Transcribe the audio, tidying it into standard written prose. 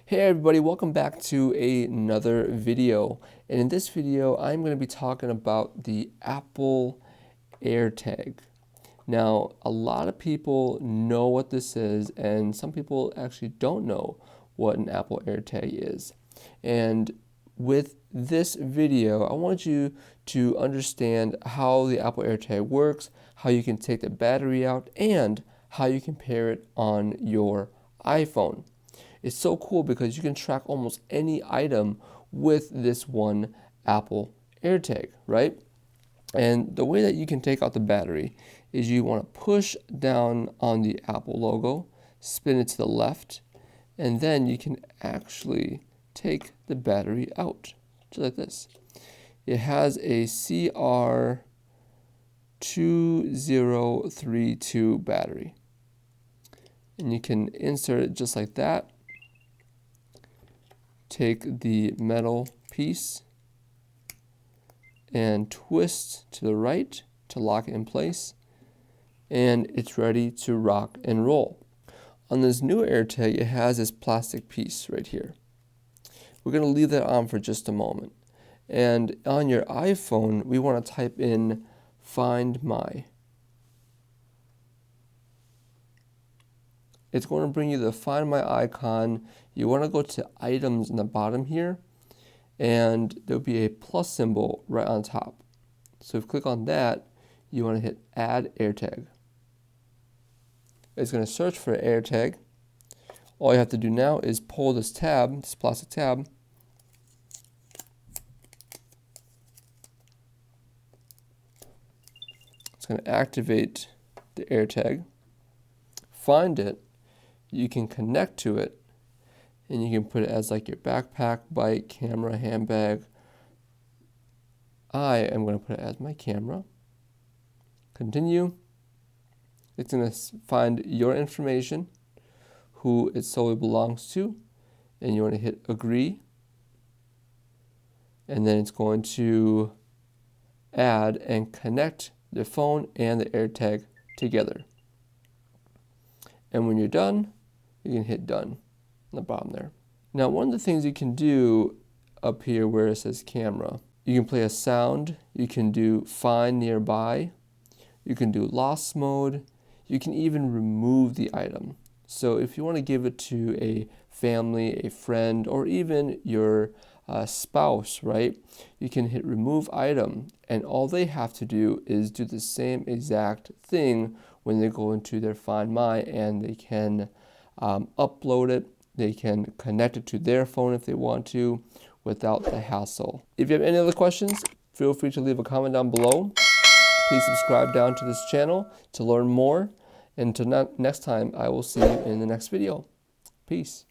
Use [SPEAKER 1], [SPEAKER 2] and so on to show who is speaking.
[SPEAKER 1] Hey everybody, welcome back to another video. And in this video, I'm going to be talking about the Apple AirTag. Now, a lot of people know what this is, and some people actually don't know what an Apple AirTag is. And with this video, I want you to understand how the Apple AirTag works, how you can take the battery out, and how you can pair it on your iPhone. It's so cool because you can track almost any item with this one Apple AirTag, right? And the way that you can take out the battery is you want to push down on the Apple logo, spin it to the left, and then you can actually take the battery out, just like this. It has a CR2032 battery. And you can insert it just like that. Take the metal piece and twist to the right to lock it in place, and it's ready to rock and roll. On this new AirTag, it has this plastic piece right here. We're going to leave that on for just a moment. And on your iPhone, we want to type in Find My. It's going to bring you the Find My icon. You want to go to items in the bottom here, and there'll be a plus symbol right on top. So if you click on that, you want to hit Add AirTag. It's going to search for AirTag. All you have to do now is pull this tab, this plastic tab, it's going to activate the AirTag, find it, you can connect to it, and you can put it as like your backpack, bike, camera, handbag. I am going to put it as my camera. Continue. It's going to find your information, who it solely belongs to, and you want to hit agree. And then it's going to add and connect the phone and the AirTag together. And when you're done, you can hit done on the bottom there. Now, one of the things you can do up here where it says camera, you can play a sound, you can do find nearby, you can do lost mode, you can even remove the item. So if you want to give it to a family, a friend, or even your spouse, right? You can hit remove item, and all they have to do is do the same exact thing when they go into their Find My, and they can upload it. They can connect it to their phone if they want to without the hassle. If you have any other questions, feel free to leave a comment down below. Please subscribe down to this channel to learn more. And until next time, I will see you in the next video. Peace.